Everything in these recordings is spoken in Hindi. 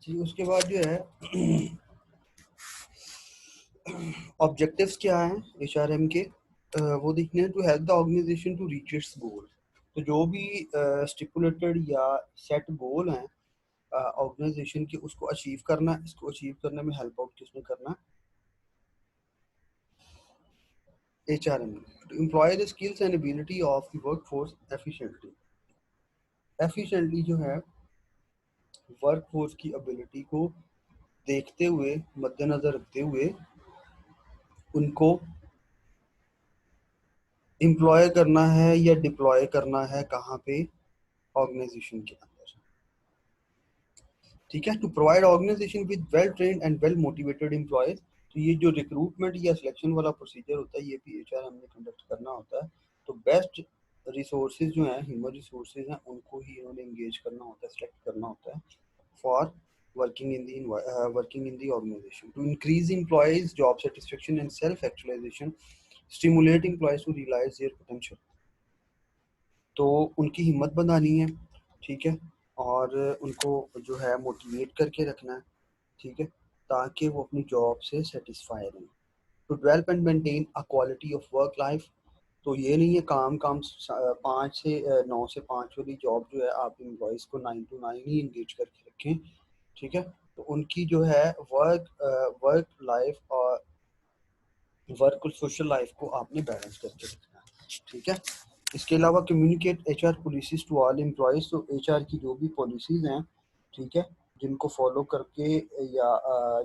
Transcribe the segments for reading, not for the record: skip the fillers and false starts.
जी, उसके बाद जो है ऑब्जेक्टिव्स क्या हैं एचआरएम के, वो देखने हैं। To help the organisation to reach its goal. तो जो भी स्टिपुलेटेड या सेट गोल हैं ऑर्गेनाइजेशन की, उसको अचीव करना, इसको अचीव करने में हेल्प आउट किसने करना? HRM. To employ the skills and ability of the workforce efficiently. Efficiently जो है वर्कफोर्स की एबिलिटी को देखते हुए, मद्देनजर रखते हुए उनको एम्प्लॉय करना है या डिप्लॉय करना है कहाँ पे? ऑर्गेनाइजेशन के अंदर। ठीक है। To provide organisation with well trained and well motivated employees. तो ये जो रिक्रूटमेंट या सिलेक्शन वाला प्रोसीजर होता है, ये भी एचआरएम ने कंडक्ट करना होता है। तो बेस्ट रिसोर्सेज जो हैं, ह्यूमन रिसोर्सेज हैं, उनको ही इन्होंने एंगेज करना होता है, सेलेक्ट करना होता है for working in the organization. To increase employees job satisfaction and self actualization, stimulate employees to realize their potential. तो उनकी हिम्मत बनानी है, ठीक है, और उनको जो है मोटिवेट करके रखना है, ठीक है, ताकि वो अपनी जॉब से सेटिस्फाई रहें। To develop and maintain a quality of work life. तो ये नहीं है काम 9 से 5 वाली जॉब जो है, आप एम्प्लॉयज़ को 9 to 9 ही इंगेज करके रखें, ठीक है। तो उनकी जो है वर्क लाइफ और वर्क और सोशल लाइफ को आपने बैलेंस करके रखना है, ठीक है। इसके अलावा communicate HR policies to all employees. तो एचआर की जो भी पॉलिसीज हैं, ठीक है, जिनको फॉलो करके या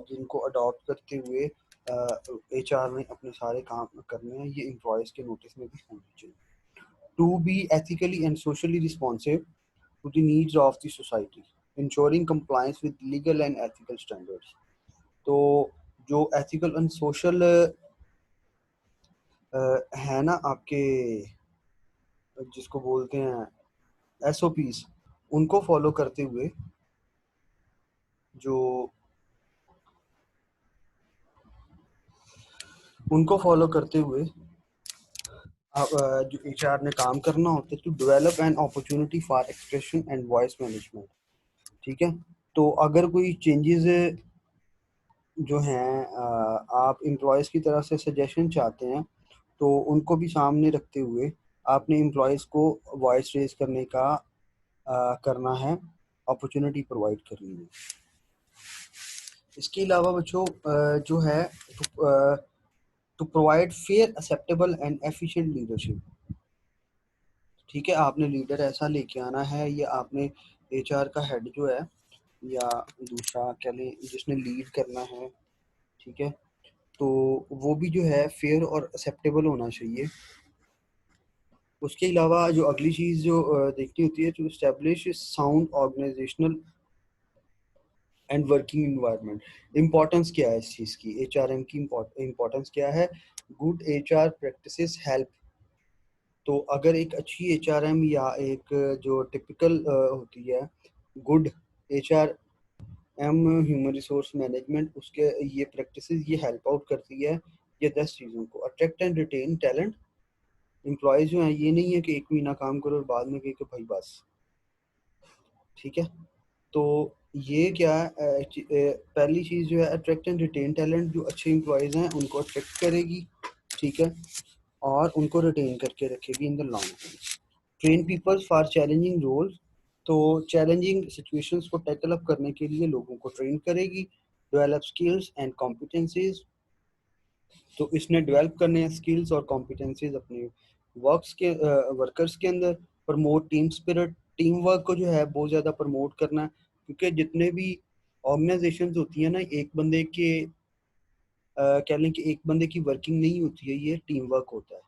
जिनको अडॉप्ट करते हुए एचआर ने अपने सारे काम करने हैं, ये एम्प्लॉयज़ के नोटिस में भी होनी चाहिए। To be ethically and socially responsive to the needs of the society, ensuring compliance with legal and ethical standards. तो जो ethical and social है ना आपके, जिसको बोलते हैं SOPs, उनको फॉलो करते हुए जो जो HR ने काम करना होता है, to develop an opportunity for expression and voice management, ठीक है। तो अगर कोई चेंजेस जो हैं आप एम्प्लॉयज़ की तरफ से सजेशन चाहते हैं, तो उनको भी सामने रखते हुए आपने एम्प्लॉयज़ को वॉइस रेज करने का करना है, अपॉर्चुनिटी प्रोवाइड करनी है। इसके अलावा बच्चों जो है to provide fair, acceptable and efficient leadership. ठीक है, आपने लीडर ऐसा लेके आना है, या आपने एचआर का हेड जो है या दूसरा कह लें जिसने लीड करना है, ठीक है, तो वो भी जो है फेयर और एक्सेप्टेबल होना चाहिए। उसके अलावा जो अगली चीज़ जो देखनी होती है, to establish sound organisational and working environment. Importance क्या है इस चीज़ की? एचआरएम की इम्पोर्टेंस क्या है? Good HR practices help. तो अगर एक अच्छी एचआरएम या एक जो टिपिकल होती है good HR am human resource management, उसके ये प्रैक्टिसेस ये हेल्प आउट करती है ये 10 चीज़ों को। Attract and retain talent. Employees जो हैं, ये नहीं है कि 1 महीना काम करो और बाद में कहे कि भाई बस, ठीक है। तो ये क्या है, पहली चीज़ जो है अट्रैक्ट एंड रिटेन टैलेंट। जो अच्छे एम्प्लॉयज़ हैं उनको अट्रैक्ट करेगी, ठीक है, और उनको रिटेन करके रखेगी in the long term. Train peoples for challenging roles. तो चैलेंजिंग सिचुएशंस को टैकल अप करने के लिए लोगों को ट्रेन करेगी। Develop skills and competencies. तो इसने डेवलप करने हैं स्किल्स और कॉम्पिटेंसीज अपने वर्कर्स के अंदर। Promote team spirit. Team work को जो है बहुत ज़्यादा प्रमोट करना है, क्योंकि जितने भी ऑर्गेनाइजेशंस होती हैं ना, एक बंदे के कह लें कि एक बंदे की वर्किंग नहीं होती है, ये टीम वर्क होता है।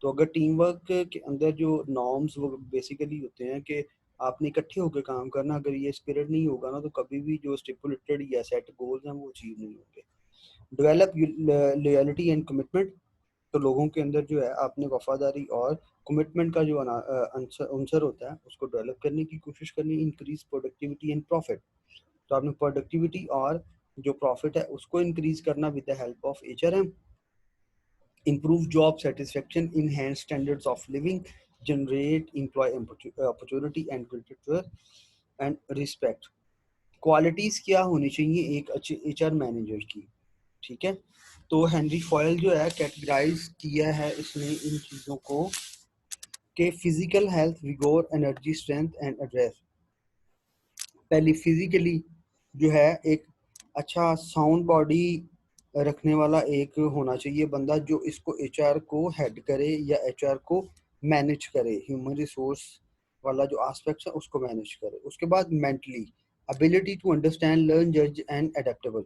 तो अगर टीम वर्क के अंदर जो नॉर्म्स वो बेसिकली होते हैं कि आपने इकट्ठे होकर काम करना, अगर ये स्पिरिट नहीं होगा ना, तो कभी भी जो स्टिपुलेटेड या सेट गोल्स हैं वो अचीव नहीं होंगे। Develop loyalty and commitment. तो लोगों के अंदर जो है आपने वफादारी और कमिटमेंट का जो अंसर होता है उसको डेवलप करने की कोशिश करनी। Increase productivity and profit. तो आपने प्रोडक्टिविटी और जो प्रॉफिट है उसको इंक्रीज करना with the help of HRM. improve job satisfaction, enhance standards of living, generate employee opportunity and greater and respect. Qualities क्या होनी चाहिए एक अच्छे एचआर मैनेजर की, ठीक है। तो हेनरी फॉयल जो है कैटेगराइज किया है इसने इन चीज़ों को कि physical health, vigour, energy, strength and address. पहली फिजिकली जो है एक अच्छा साउंड बॉडी रखने वाला एक होना चाहिए बंदा जो इसको एचआर को हेड करे या एचआर को मैनेज करे, ह्यूमन रिसोर्स वाला जो एस्पेक्ट है उसको मैनेज करे। उसके बाद mentally ability to understand, learn, जज एंड एडेप्टेबल।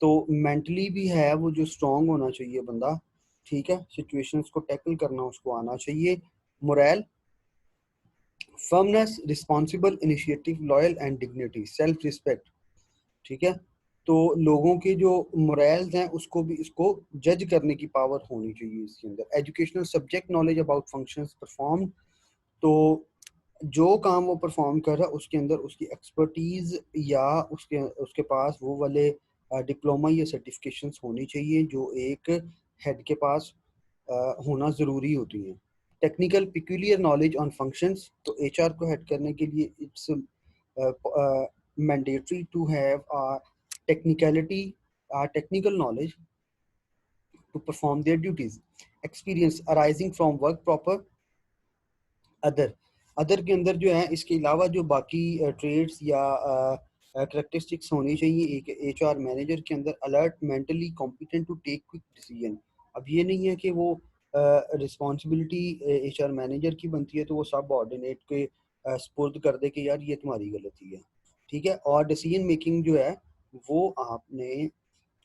तो मेंटली भी है वो जो स्ट्रांग होना चाहिए बंदा, ठीक है, सिचुएशंस को टैकल करना उसको आना चाहिए। Moral, firmness, responsible, initiative, loyal and dignity, self respect, ठीक है। तो लोगों के जो मोरल्स हैं उसको भी इसको जज करने की पावर होनी चाहिए इसके अंदर। Educational, subject knowledge about functions perform. तो जो काम वो परफॉर्म कर रहा है उसके अंदर उसकी एक्सपर्टीज या उसके उसके पास वो वाले डिप्लोमा या सर्टिफिकेशंस होनी चाहिए जो एक हेड के पास होना ज़रूरी होती हैं। Technical, peculiar knowledge on functions. तो एचआर को हेड करने के लिए it's mandatory to have technicality, technical knowledge to perform their duties. Experience arising from work proper। Other, other के अंदर जो है इसके अलावा जो बाकी ट्रेड्स या करेक्टरिस्टिक्स होनी चाहिए एक एचआर मैनेजर के अंदर। Alert, mentally competent to take quick decision. अब ये नहीं है कि वो रिस्पॉन्सिबिलिटी एचआर मैनेजर की बनती है तो वो सब ऑर्डिनेट के स्पुर्द कर दे कि यार ये तुम्हारी गलती है, ठीक है। और डिसीजन मेकिंग जो है वो आपने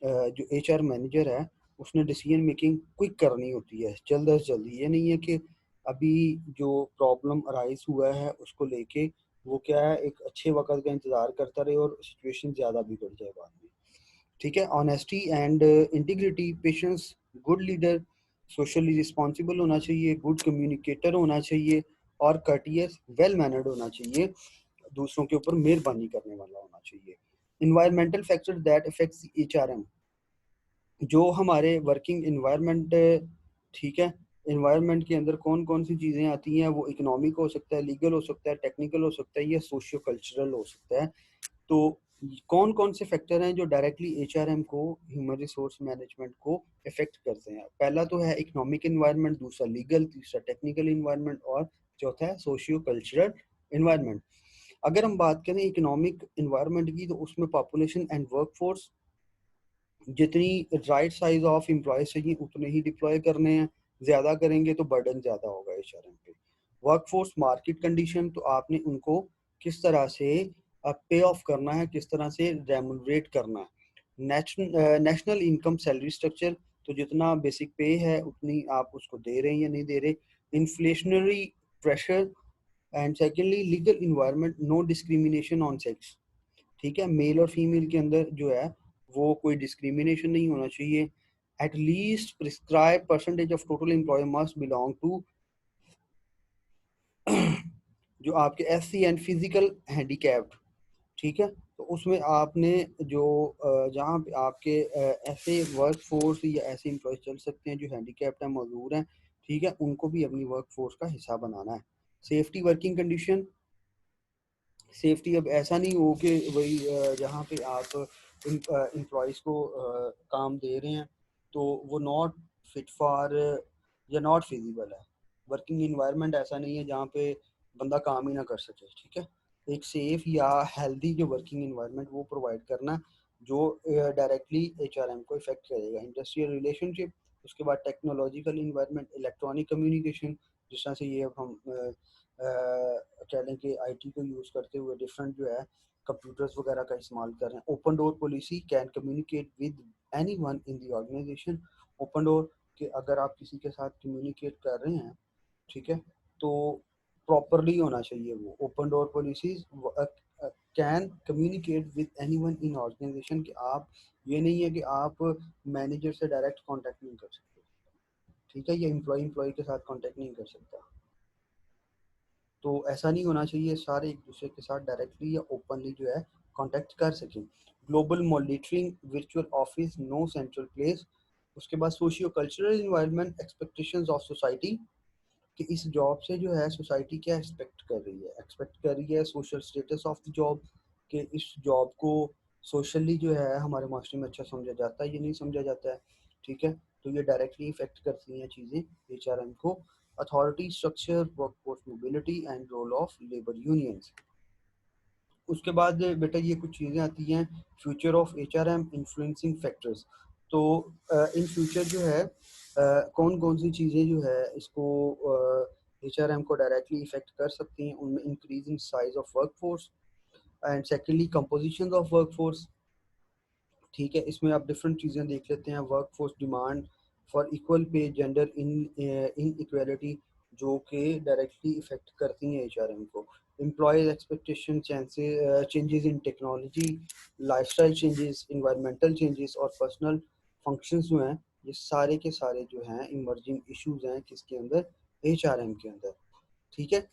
जो एचआर मैनेजर है उसने डिसीजन मेकिंग क्विक करनी होती है, जल्द अज जल्दी। ये नहीं है कि अभी जो प्रॉब्लम अराइज हुआ है उसको लेके वो क्या है एक अच्छे वक्त का इंतज़ार करता रहे और सिचुएशन ज़्यादा बिगड़ जाए बाद में, ठीक है। Honesty and integrity, patience, good leader, socially responsible होना चाहिए, गुड कम्युनिकेटर होना चाहिए और कर्टियस, वेल मैनर्ड होना चाहिए, दूसरों के ऊपर मेहरबानी करने वाला होना चाहिए। Environmental factor that affects HRM. जो हमारे वर्किंग इन्वायरमेंट, ठीक है, इन्वायरमेंट के अंदर कौन कौन सी चीज़ें आती हैं, वो इकोनॉमिक हो सकता है, लीगल हो सकता है, टेक्निकल हो सकता है या सोशियो कल्चरल हो सकता है। तो कौन कौन से फैक्टर हैं जो डायरेक्टली एचआरएम को, ह्यूमन रिसोर्स मैनेजमेंट को इफेक्ट करते हैं? पहला तो है इकोनॉमिक इन्वायरमेंट, दूसरा लीगल, तीसरा टेक्निकल इन्वायरमेंट और चौथा है सोशियो कल्चरल इन्वायरमेंट। अगर हम बात करें इकोनॉमिक इन्वायरमेंट की तो उसमें पॉपुलेशन एंड वर्कफोर्स, जितनी राइट साइज ऑफ एम्प्लॉयज चाहिए उतने ही डिप्लॉय करने हैं, ज़्यादा करेंगे तो बर्डन ज़्यादा होगा एचआरएम पे। वर्कफोर्स, मार्केट कंडीशन, तो आपने उनको किस तरह से पे ऑफ करना है, किस तरह से रेमुनरेट करना है। नेशनल इनकम सैलरी स्ट्रक्चर, तो जितना बेसिक पे है उतनी आप उसको दे रहे हैं या नहीं दे रहे। Inflationary pressure and secondly legal environment, no discrimination on sex, ठीक है। मेल और फीमेल के अंदर जो है वो कोई डिस्क्रिमिनेशन नहीं होना चाहिए। At least prescribe percentage of total employ must belong to जो आपके एससी एंड फिजिकल हैंडीकैप्ड, ठीक है। तो उसमें आपने जो जहाँ पे आपके ऐसे वर्क फोर्स या ऐसे एम्प्लॉय चल सकते हैं जो हैंडीकैप्ड हैं, मजदूर हैं, ठीक है, उनको भी अपनी वर्क फोर्स का हिस्सा बनाना है। सेफ्टी वर्किंग कंडीशन, सेफ्टी अब ऐसा नहीं हो कि वही जहाँ पे आप एम्प्लॉयज़ को काम दे रहे हैं तो वो नॉट फिट फॉर या नॉट फिजिबल है। वर्किंग इन्वायरमेंट ऐसा नहीं है जहाँ पे बंदा काम ही ना कर सके, ठीक है। एक सेफ या हेल्दी जो वर्किंग इन्वायरमेंट वो प्रोवाइड करना जो डायरेक्टली एचआरएम को इफेक्ट करेगा। इंडस्ट्रियल रिलेशनशिप, उसके बाद टेक्नोलॉजिकल इन्वायरमेंट, इलेक्ट्रॉनिक कम्युनिकेशन, जिस तरह से ये अब हम कह लें कि आईटी को यूज़ करते हुए डिफरेंट जो है कंप्यूटर्स वगैरह का इस्तेमाल कर रहे हैं। Open door policy, can communicate with anyone in the organization. Open door कि अगर आप किसी के साथ कम्युनिकेट कर रहे हैं, ठीक है, तो प्रॉपरली होना चाहिए वो। Open door policies can communicate with anyone in organization कि आप, ये नहीं है कि आप मैनेजर से डायरेक्ट कांटेक्ट नहीं कर सकते, ठीक है, या एम्प्लॉय के साथ कांटेक्ट नहीं कर सकता। तो ऐसा नहीं होना चाहिए, सारे एक दूसरे के साथ डायरेक्टली या ओपनली जो है कांटेक्ट कर सकें। Global monitoring, virtual office, no central place. उसके बाद socio cultural environment, expectations of society कि इस जॉब से जो है सोसाइटी क्या एक्सपेक्ट कर रही है, एक्सपेक्ट कर रही है social status of the job, कि इस जॉब को सोशली जो है हमारे माशरे में अच्छा समझा जाता है, ये नहीं समझा जाता है। ठीक है, तो ये डायरेक्टली इफेक्ट करती हैं चीज़ें एचआरएम को। Authority structure, workforce mobility and role of labour unions. उसके बाद बेटा ये कुछ चीज़ें आती हैं, future of HRM influencing factors. तो इन फ्यूचर जो है कौन कौन सी चीज़ें जो है इसको एचआरएम को डायरेक्टली इफेक्ट कर सकती हैं, उनमें increasing size of workforce and secondly composition of workforce. ठीक है, इसमें आप डिफरेंट चीज़ें देख लेते हैं। Work force demand for equal pay, gender in equality, जो कि डायरेक्टली इफेक्ट करती हैं एचआरएम को। Employees expectation, changes in technology, lifestyle changes, environmental changes और पर्सनल फंक्शंस जो हैं, ये सारे के सारे जो हैं इमर्जिंग इश्यूज हैं किसके अंदर, एचआरएम के अंदर। ठीक है,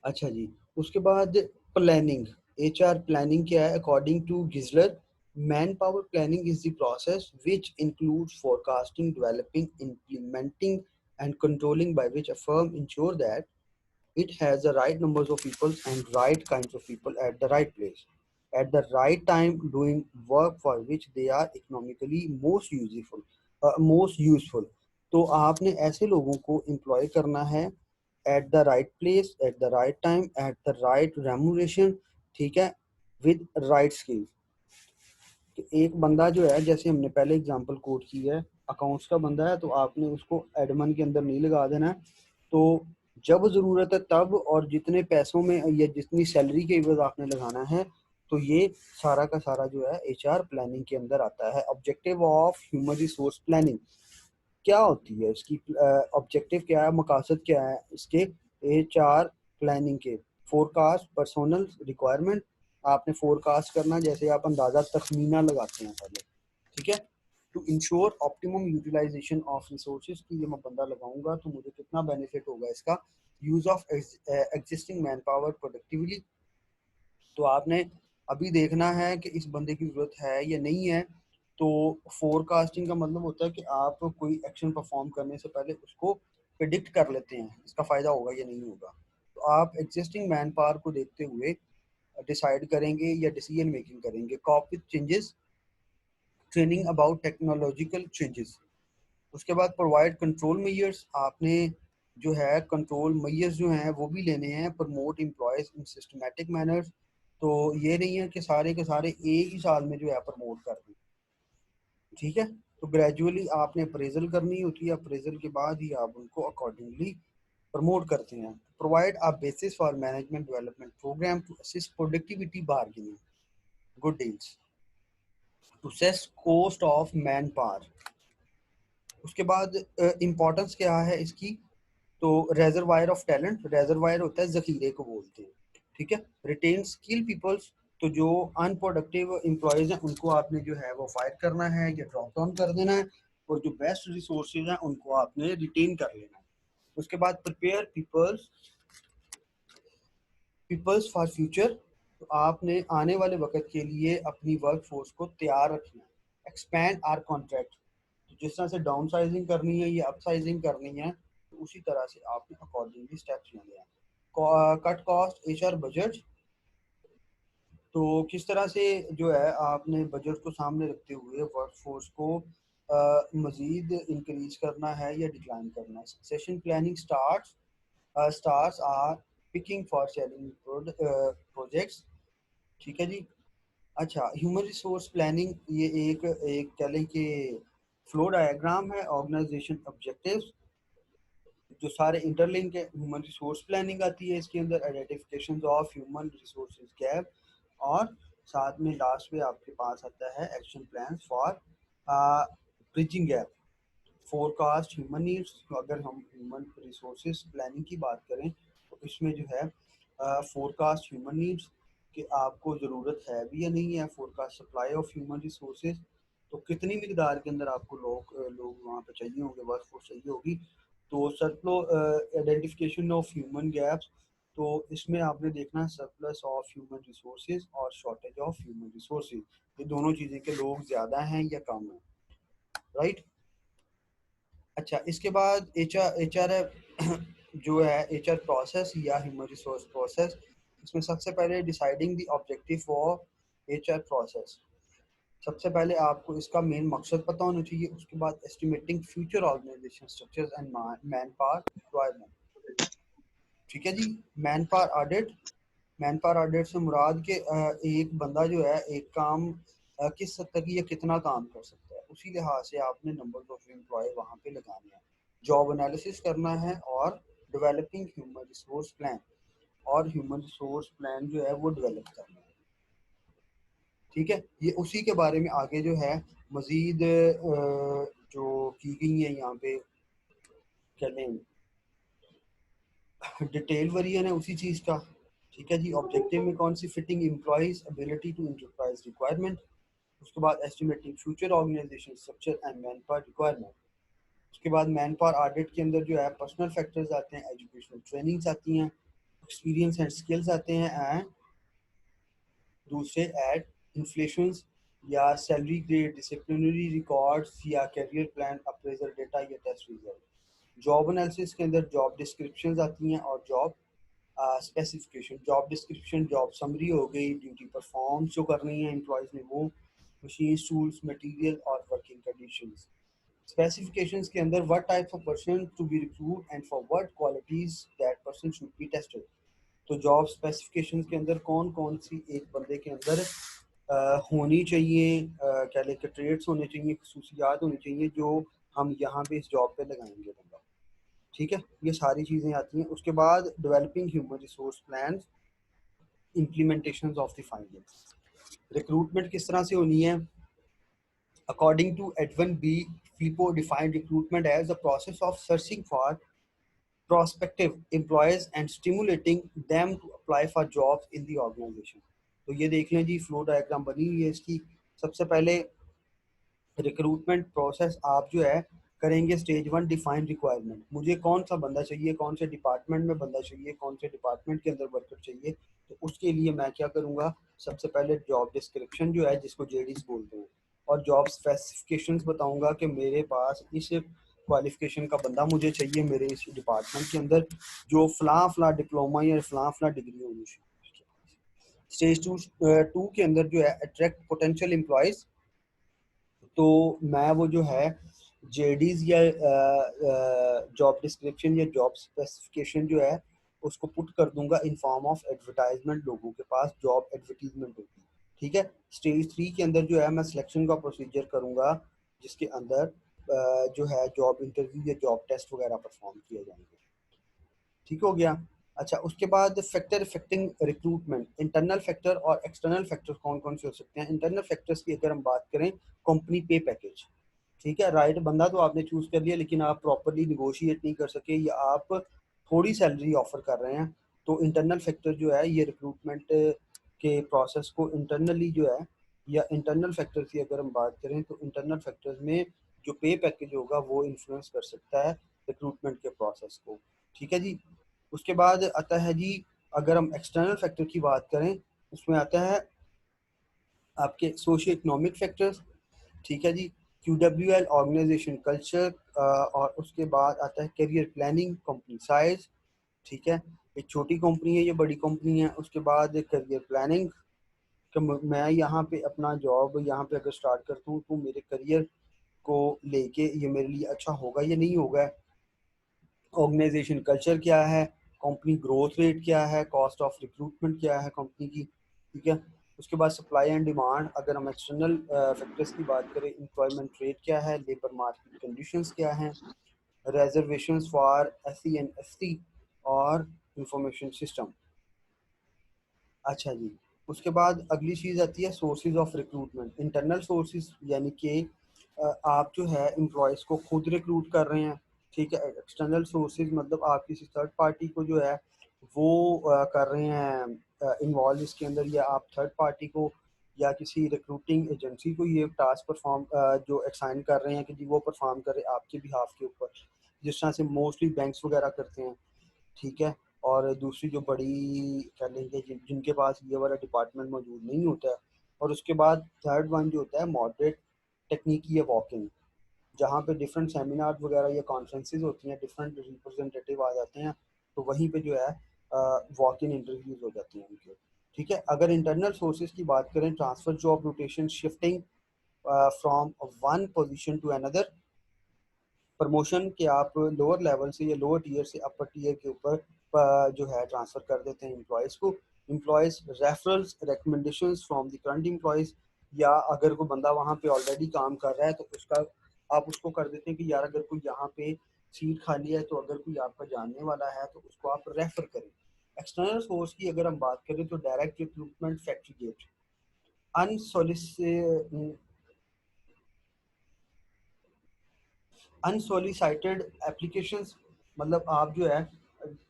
अच्छा जी। उसके बाद प्लानिंग, एचआर प्लानिंग क्या है? According to Geisler, man power planning is the process which includes forecasting, developing, implementing and controlling by which a firm ensure that it has the right numbers of people and right kinds of people at the right place at the right time doing work for which they are economically most useful। तो आपने ऐसे लोगों को एम्प्लॉय करना है at the right place, at the right time, at the right remuneration. ठीक है, विद राइट स्किल। तो एक बंदा जो है, जैसे हमने पहले एग्जांपल कोट की है, अकाउंट्स का बंदा है, तो आपने उसको एडमन के अंदर नहीं लगा देना है। तो जब ज़रूरत है तब, और जितने पैसों में या जितनी सैलरी के एवज आपने लगाना है, तो ये सारा का सारा जो है एचआर प्लानिंग के अंदर आता है। Objective of human resource planning क्या होती है, इसकी ऑब्जेक्टिव क्या है, मकासद क्या है इसके एचआर प्लानिंग के? फोरकास्ट पर्सोनल रिक्वायरमेंट, आपने फोरकास्ट करना, जैसे आप अंदाजा तखमीना लगाते हैं पहले। ठीक है, to ensure optimum utilization of resources, की ये मैं बंदा लगाऊंगा तो मुझे कितना बेनिफिट होगा इसका। Use of existing man power productively, तो आपने अभी देखना है कि इस बंदे की जरूरत है या नहीं है। तो फोरकास्टिंग का मतलब होता है कि आप कोई एक्शन परफॉर्म करने से पहले उसको प्रिडिक्ट कर लेते हैं, इसका फायदा होगा या नहीं होगा। तो आप एग्जिस्टिंग मैन पावर को देखते हुए डिसाइड करेंगे या डिसीजन मेकिंग करेंगे। Corp with changes, training about technological changes. उसके बाद प्रोवाइड कंट्रोल मेजर्स, आपने जो है कंट्रोल मेजर्स जो हैं वो भी लेने हैं। प्रमोट एम्प्लॉयज इन सिस्टमेटिक मैनर्स, तो ये नहीं है कि सारे के सारे एक ही साल में जो है प्रमोट कर दें। ठीक है, तो ग्रेजुअली आपने अप्रेजल करनी होती है, अप्रेजल के बाद ही आप उनको अकॉर्डिंगली प्रमोट करते हैं। Provide a basis for management development programme to assist productivity bargaining, good deals, to cess cost of man power. उसके बाद इम्पोर्टेंस क्या है इसकी? तो रेजरवायर ऑफ टैलेंट, रेजरवायर होता है जखीरे को बोलते हैं। ठीक है, रिटेन स्किल पीपल्स, तो जो अनप्रोडक्टिव एम्प्लॉयज हैं उनको आपने जो है वो फायर करना है या ड्रॉप डाउन कर देना है, और जो बेस्ट रिसोर्सेज हैं उनको आपने रिटेन कर लेना है। उसके बाद प्रिपेयर पीपल्स फॉर फ्यूचर, तो आपने आने वाले वक्त के लिए अपनी वर्क फोर्स को तैयार रखना है। एक्सपैंड आर कॉन्ट्रैक्ट, तो जिस तरह से डाउन साइजिंग करनी है या अप साइजिंग करनी है, तो उसी तरह से आपने अकॉर्डिंगली स्टेप्स लेने हैं। कट कॉस्ट एचआर बजट, तो किस तरह से जो है आपने बजट को सामने रखते हुए वर्कफोर्स को मजीद इंक्रीज करना है या डिक्लाइन करना है। Session planning stars are picking for selling projects. ठीक है जी। अच्छा, ह्यूमन रिसोर्स प्लानिंग ये एक एक कह लें कि फ्लो डायग्राम है, ऑर्गेनाइजेशन ऑब्जेक्टिव्स जो सारे इंटरलिंक है। ह्यूमन रिसोर्स प्लानिंग आती है इसके अंदर, identification of human resources gap, और साथ में लास्ट में आपके पास आता है action plan for bridging gap. Forecast human needs, तो अगर हम ह्यूमन रिसोर्सेज प्लानिंग की बात करें तो इसमें जो है फोरकास्ट ह्यूमन नीड्स कि आपको ज़रूरत है भी या नहीं है। Forecast supply of human resources, तो कितनी मिकदार के अंदर आपको लोग वहाँ पे चाहिए होंगे, वर्क फोर्स चाहिए होगी। तो सरप्लो आइडेंटिफिकेशन ऑफ ह्यूमन गैप्स, तो इसमें आपने देखना है सरप्लस ऑफ ह्यूमन रिसोर्सेज और शॉर्टेज ऑफ ह्यूमन रिसोर्सेज, ये दोनों चीज़ें के लोग ज़्यादा हैं या कम हैं, राइट। अच्छा, इसके बाद एच आर जो है एच आर प्रोसेस या ह्यूमन रिसोर्स प्रोसेस, इसमें सबसे पहले deciding the objective for HR process. सबसे पहले आपको इसका मेन मकसद पता होना चाहिए। उसके बाद estimating future organisation structures and man power requirement. ठीक है जी। Man power audit. Man power audit से मुराद के एक बंदा जो है एक काम किस हद तक ये कितना काम कर सकता है, उसी लिहाज से आपने नंबर ऑफ एम्प्लॉय वहाँ पे लगाने हैं। जॉब एनालिसिस करना है और डेवलपिंग ह्यूमन रिसोर्स प्लान, और ह्यूमन रिसोर्स प्लान जो है वो डेवलप करना है। ठीक है, ये उसी के बारे में आगे जो है मजीद जो की गई है यहाँ पे चलें डिटेल वर्जन है उसी चीज़ का। ठीक है जी। ऑब्जेक्टिव में कौन सी, fitting employees ability to enterprise requirement. उसके बाद estimating future organisation structure and man power requirement. उसके बाद मैन पावर ऑडिट के अंदर जो है पर्सनल फैक्टर्स आते हैं, एजुकेशनल ट्रेनिंग्स आती हैं, एक्सपीरियंस एंड स्किल्स आते हैं, एंड दूसरे एड इन्फ्लेशन या सैलरी ग्रेड, डिसिप्लिनरी रिकॉर्ड्स या करियर प्लान, अप्रेजल डेटा या टेस्ट रिजल्ट। जॉब एनालिसिस के अंदर जॉब डिस्क्रिप्शंस आती हैं और job specification. Job description job summary हो गई, ड्यूटी परफॉर्म जो करनी है एम्प्लॉयज ने वो, मशीन टूल्स मटेरियल और वर्किंग कंडीशंस। स्पेसिफिकेशंस के अंदर what type of person to be recruit and for what qualities that person should be tested. तो जॉब स्पेसिफिकेशंस के अंदर कौन कौन सी एक बंदे के अंदर होनी चाहिए, क्या लेकर ट्रेड्स होने चाहिए, खसूसियात होनी चाहिए जो हम यहाँ पे इस जॉब पे लगाएंगे बंदा। ठीक है, ये सारी चीज़ें आती हैं। उसके बाद developing human resource plan, implementation of the findings. Recruitment किस तरह से होनी है, according to H1B, FIPO defined recruitment as the process of searching for prospective employees and stimulating them to apply for jobs in the organization। तो ये देख लें जी, फ्लो डायग्राम बनी हुई है इसकी। सबसे पहले रिक्रूटमेंट प्रोसेस आप जो है करेंगे, स्टेज 1 डिफाइन रिक्वायरमेंट, मुझे कौन सा बंदा चाहिए, कौन से डिपार्टमेंट में बंदा चाहिए, कौन से डिपार्टमेंट के अंदर वर्कर चाहिए। तो उसके लिए मैं क्या करूँगा, सबसे पहले जॉब डिस्क्रिप्शन जो है जिसको जेडीज बोलते हैं, और जॉब स्पेसिफिकेशंस बताऊंगा कि मेरे पास इस क्वालिफिकेशन का बंदा मुझे चाहिए मेरे इस डिपार्टमेंट के अंदर, जो फलां फलां डिप्लोमा या फलां फलां डिग्री होनी चाहिए। स्टेज टू के अंदर जो है अट्रैक्ट पोटेंशियल एम्प्लॉयज़। तो मैं वो जो है जेडीज या जॉब डिस्क्रिप्शन या जॉब स्पेसिफिकेशन जो है उसको पुट कर दूंगा इन फॉर्म ऑफ एडवर्टाइजमेंट, लोगों के पास जॉब एडवर्टीजमेंट होगी। ठीक है। स्टेज 3 के अंदर जो है मैं सिलेक्शन का प्रोसीजर करूंगा, जिसके अंदर जो है जॉब इंटरव्यू या जॉब टेस्ट वगैरह परफॉर्म किए जाएंगे। ठीक हो गया। अच्छा, उसके बाद factor affecting recruitment, internal factor और एक्सटर्नल फैक्टर्स कौन कौन से हो सकते हैं। इंटरनल फैक्टर्स की अगर हम बात करें, कंपनी पे पैकेज। ठीक है, राइट बंदा तो आपने चूज कर लिया, लेकिन आप प्रॉपरली निगोशिएट नहीं कर सके या आप थोड़ी सैलरी ऑफर कर रहे हैं, तो इंटरनल फैक्टर जो है ये रिक्रूटमेंट के प्रोसेस को इंटरनली जो है, या इंटरनल फैक्टर की अगर हम बात करें तो इंटरनल फैक्टर्स में जो पे पैकेज होगा वो इन्फ्लुएंस कर सकता है रिक्रूटमेंट के प्रोसेस को। ठीक है जी। उसके बाद आता है जी, अगर हम एक्सटर्नल फैक्टर की बात करें, उसमें आता है आपके सोशियो इकोनॉमिक फैक्टर्स। ठीक है जी। QWL ऑर्गेनाइजेशन कल्चर, और उसके बाद आता है करियर प्लानिंग, कंपनी साइज। ठीक है, एक छोटी कंपनी है ये बड़ी कंपनी है। उसके बाद करियर प्लानिंग, कि मैं यहाँ पे अपना जॉब यहाँ पे अगर स्टार्ट करता हूँ तो मेरे करियर को लेके ये मेरे लिए अच्छा होगा या नहीं होगा। ऑर्गेनाइजेशन कल्चर क्या है, कंपनी ग्रोथ रेट क्या है, कॉस्ट ऑफ रिक्रूटमेंट क्या है कंपनी की। ठीक है। उसके बाद सप्लाई एंड डिमांड, अगर हम एक्सटर्नल फैक्टर्स की बात करें, एम्प्लॉयमेंट रेट क्या है, लेबर मार्केट कंडीशंस क्या हैं, reservations for SC and ST, और इंफॉर्मेशन सिस्टम। अच्छा जी। उसके बाद अगली चीज़ आती है sources of recruitment. Internal sources यानी कि आप जो है एम्प्लॉयज़ को खुद रिक्रूट कर रहे हैं। ठीक है। एक्सटर्नल सोर्सेज मतलब आप किसी थर्ड पार्टी को जो है वो कर रहे हैं इन्वॉल्व इसके अंदर, या आप थर्ड पार्टी को या किसी रिक्रूटिंग एजेंसी को ये टास्क परफॉर्म जो असाइन कर रहे हैं कि जी वो परफॉर्म करे आपके बिहाफ के ऊपर, जिस तरह से मोस्टली बैंक्स वगैरह करते हैं। ठीक है। और दूसरी जो बड़ी कह लेंगे जिनके पास ये वाला डिपार्टमेंट मौजूद नहीं होता है। और उसके बाद थर्ड वन जो होता है मॉडरेट टेक्निक या वॉकिंग, जहाँ पे डिफरेंट सेमिनार वगैरह या कॉन्फ्रेंसेज होती हैं, डिफरेंट रिप्रेजेंटेटिव आ जाते हैं, तो वहीं पे जो है वॉक इन इंटरव्यूज हो जाते हैं उनके। ठीक है, अगर इंटरनल सोर्सेज की बात करें, transfer, job rotation, shifting from one position to another, promotion के आप लोअर लेवल से या लोअर टीयर से अपर टीयर के ऊपर जो है ट्रांसफर कर देते हैं एम्प्लॉयज़ को। Employees referrals, recommendations from the current employees, या अगर कोई बंदा वहाँ पे ऑलरेडी काम कर रहा है तो उसका आप उसको कर देते हैं कि यार अगर कोई यहाँ पे सीट खाली है तो अगर कोई आपका जानने वाला है तो उसको आप रेफर करें। एक्सटर्नल सोर्स की अगर हम बात करें तो direct recruitment, factory gate, unsolicited unsolicited applications, मतलब आप जो है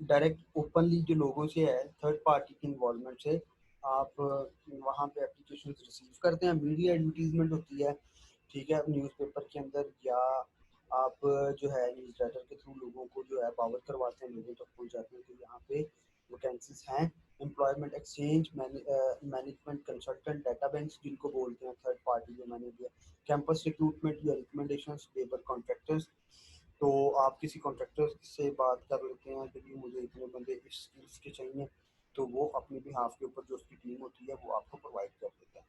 डायरेक्ट ओपनली जो लोगों से है थर्ड पार्टी की इन्वॉल्वमेंट से आप वहाँ पे एप्लीकेशन रिसीव करते हैं। मीडिया एडवर्टीजमेंट होती है, ठीक है, न्यूज़पेपर के अंदर, या आप जो है न्यूज़ लेटर के थ्रू लोगों को जो है पावर करवाते हैं, लोगों तक पहुँचाते हैं कि यहाँ पे वैकेंसीज हैं। Employment exchange, management consultant, data banks जिनको बोलते हैं थर्ड पार्टी जो मैंने दिया, कैंपस रिक्रूटमेंट या रिकमेंडेशंस, लेबर कॉन्ट्रैक्टर्स, तो आप किसी कॉन्ट्रैक्टर से बात कर लेते हैं कि जी मुझे इतने बंदे इस स्किल्स के चाहिए, तो वो अपने बिहाफ के ऊपर जो उसकी टीम होती है वो आपको प्रोवाइड कर देता है।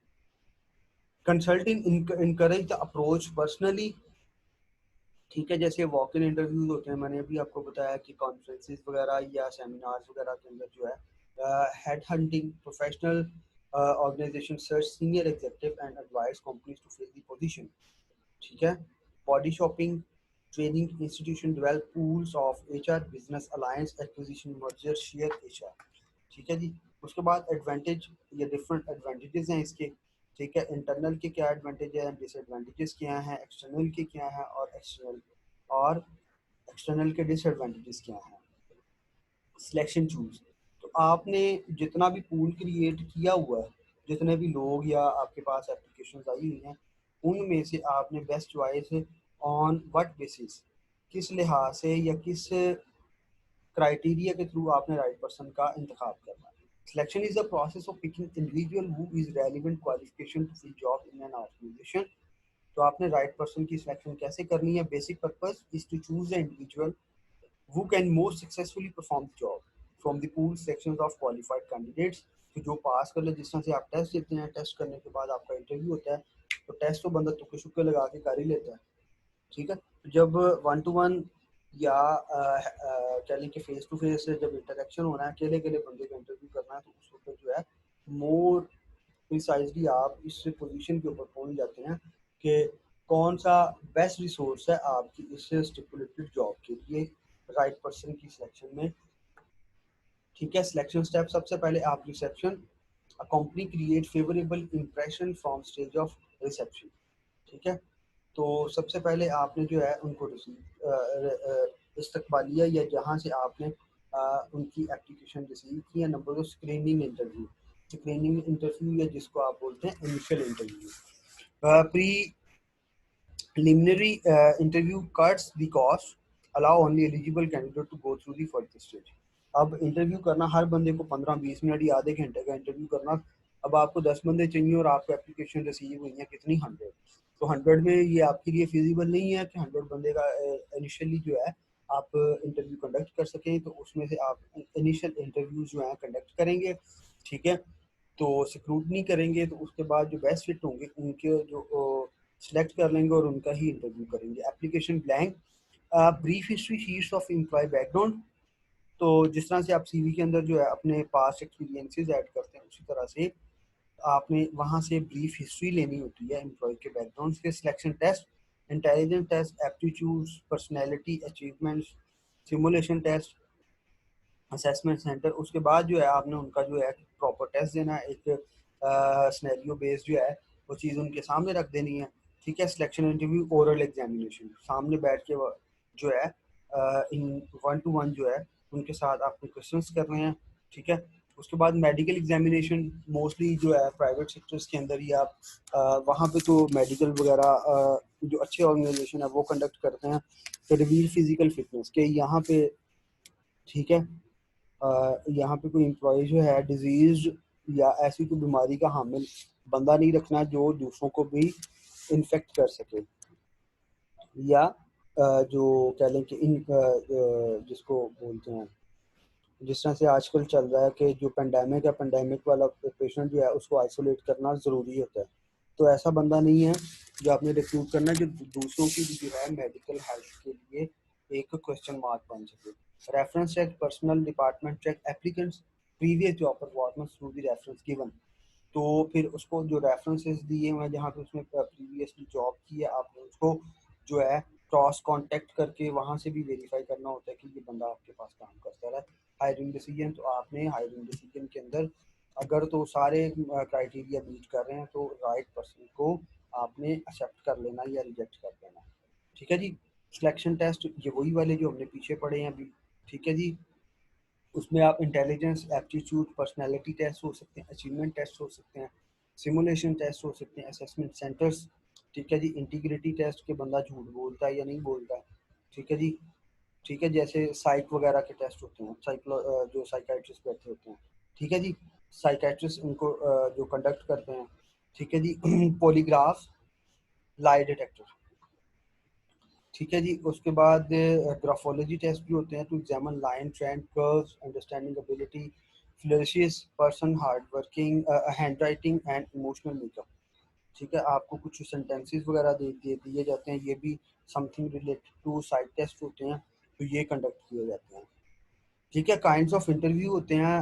Consulting encourage the approach personally, ठीक है, जैसे वॉक इन इंटरव्यूज होते हैं, मैंने अभी आपको बताया कि कॉन्फ्रेंसेस वगैरह या सेमिनार्स वगैरह के अंदर जो है head hunting, professional organization search senior executive and advice companies to fill the position, ठीक है। Body shopping, training institution develop pools of HR, business alliance, acquisition, merger, share HR, ठीक है जी। उसके बाद एडवांटेज या डिफरेंट एडवांटेजेस हैं इसके, ठीक है, इंटरनल के क्या एडवांटेज है, डिसएडवांटेजेस क्या हैं, एक्सटर्नल के क्या हैं, और एक्सटर्नल के डिसएडवांटेजेस क्या हैं। सिलेक्शन चूज, तो आपने जितना भी पूल क्रिएट किया हुआ है, जितने भी लोग या आपके पास एप्लीकेशन आई हुई हैं, उनमें से आपने best choice on what basis, किस लिहाज से या किस क्राइटेरिया के थ्रू आपने राइट पर्सन का इंतखाब करना है। Selection is the process of picking individual who is relevant qualification to fill job in an organization, तो आपने राइट पर्सन की सिलेक्शन कैसे करनी है। Basic purpose is to choose the individual who can most successfully perform the job from the pool sections of qualified candidates, तो जो पास कर ले, जिस तरह से आप टेस्ट देते हैं, टेस्ट करने के बाद आपका इंटरव्यू होता है, तो टेस्ट तो बंदा तुक्के शुक्के लगा के कर ही लेता है, ठीक है। तो जब वन टू वन या कह लें कि फेस टू फेस जब इंटरेक्शन होना है, अकेले अकेले बंदे का इंटरव्यू करना है, तो उस वक्त जो है मोर प्रिसाइजली आप इस पोजीशन के ऊपर पहुंच जाते हैं कि कौन सा बेस्ट रिसोर्स है आपकी इस स्टिपुलेटेड जॉब के लिए राइट पर्सन की सिलेक्शन में, ठीक है। सिलेक्शन स्टेप, सबसे पहले आप reception, a company create favourable impression from stage of reception, ठीक है। तो सबसे पहले आपने जो है उनको रिसीव इस्तकबालिया या जहाँ से आपने उनकी एप्लीकेशन रिसीव की है, नंबर दो स्क्रीनिंग इंटरव्यू, स्क्रीनिंग इंटरव्यू या जिसको आप बोलते हैं initial interview, pre preliminary interview cuts the cost, allow only eligible candidate to go through the further stage। अब इंटरव्यू करना हर बंदे को 15-20 मिनट या आधे घंटे का इंटरव्यू करना, अब आपको 10 बंदे चाहिए और आपको एप्लीकेशन रिसीव हुई है कितनी, 100, तो 100 में ये आपके लिए फिजिबल नहीं है कि 100 बंदे का इनिशियली जो है आप इंटरव्यू कंडक्ट कर सकें, तो उसमें से आप इनिशियल इंटरव्यू जो है कंडक्ट करेंगे, ठीक है। तो स्क्रूटनी करेंगे, तो उसके बाद जो बेस्ट फिट होंगे उनके जो सिलेक्ट कर लेंगे और उनका ही इंटरव्यू करेंगे। Application blank, brief history sheets of employ background, तो जिस तरह से आप सीवी के अंदर जो है अपने पास्ट एक्सपीरियंसेस ऐड करते हैं, उसी तरह से आपने वहाँ से ब्रीफ हिस्ट्री लेनी होती है एम्प्लॉय के बैकग्राउंड के। Selection test, intelligence test, aptitude, personality, achievements, simulation test, assessment centre, उसके बाद जो है आपने उनका जो है प्रॉपर टेस्ट देना है, एक सिनेरियो बेस्ड जो है वो चीज़ उनके सामने रख देनी है, ठीक है। सिलेक्शन इंटरव्यू, ओरल एग्जामिनेशन, सामने बैठ के जो है इन वन टू वन जो है उनके साथ आपने क्वेश्चंस करने हैं, ठीक है। उसके बाद मेडिकल एग्जामिनेशन, मोस्टली जो है प्राइवेट सेक्टर्स के अंदर ही आप वहाँ पे तो मेडिकल वगैरह जो अच्छे ऑर्गेनाइजेशन है वो कंडक्ट करते हैं, तो रिवील फिजिकल फिटनेस के यहाँ पे, ठीक है, यहाँ पे कोई एम्प्लॉय जो है डिजीज या ऐसी कोई बीमारी का हामिल बंदा नहीं रखना जो दूसरों को भी इन्फेक्ट कर सके, या जो कह लें कि जिसको बोलते हैं जिस तरह से आजकल चल रहा है कि जो पेंडेमिक है, पेंडेमिक वाला पेशेंट जो है उसको आइसोलेट करना ज़रूरी होता है। तो ऐसा बंदा नहीं है जो आपने रिक्रूट करना है जो दूसरों की जो है मेडिकल हेल्थ के लिए एक क्वेश्चन मार्क बन सके। Reference check, personal department check, applicants previous job performance through the reference given. तो फिर उसको जो रेफरेंसेस दिए हुए हैं जहाँ पे उसने प्रीवियसली जॉब की है, आपने उसको जो है क्रॉस कांटेक्ट करके वहाँ से भी वेरीफाई करना होता है कि ये बंदा आपके पास काम करता है। हायरिंग डिसीजन, तो आपने हायरिंग डिसीजन के अंदर अगर तो सारे क्राइटेरिया मीट कर रहे हैं तो राइट पर्सन को आपने एक्सेप्ट कर लेना या रिजेक्ट कर देना। ठीक है जी। सिलेक्शन टेस्ट ये वही वाले जो हमने पीछे पढ़े हैं अभी। ठीक है जी। उसमें आप इंटेलिजेंस, एप्टीट्यूड, पर्सनैलिटी टेस्ट हो सकते हैं, अचीवमेंट टेस्ट हो सकते हैं, सिमुलेशन टेस्ट हो सकते हैं, असेसमेंट सेंटर्स। ठीक है जी। इंटीग्रिटी टेस्ट के बंदा झूठ बोलता है या नहीं बोलता है। ठीक है जी। ठीक है, जैसे साइक वगैरह के टेस्ट होते हैं, जो साइकाइट्रिस्ट बैठे होते हैं। ठीक है जी। साइकाइट्रिस्ट उनको जो कंडक्ट करते हैं। ठीक है जी। Polygraph, lie detector. ठीक है जी। उसके बाद ग्राफोलॉजी टेस्ट भी होते हैं to examine line, trend, curves, understanding ability, flourishes person, hard working, hand writing and emotional makeup. ठीक है, आपको कुछ सेंटेंसेस वगैरह दिए जाते हैं, ये भी something related to side test होते हैं, तो ये कंडक्ट किए जाते हैं। ठीक है। काइंड्स ऑफ इंटरव्यू होते हैं,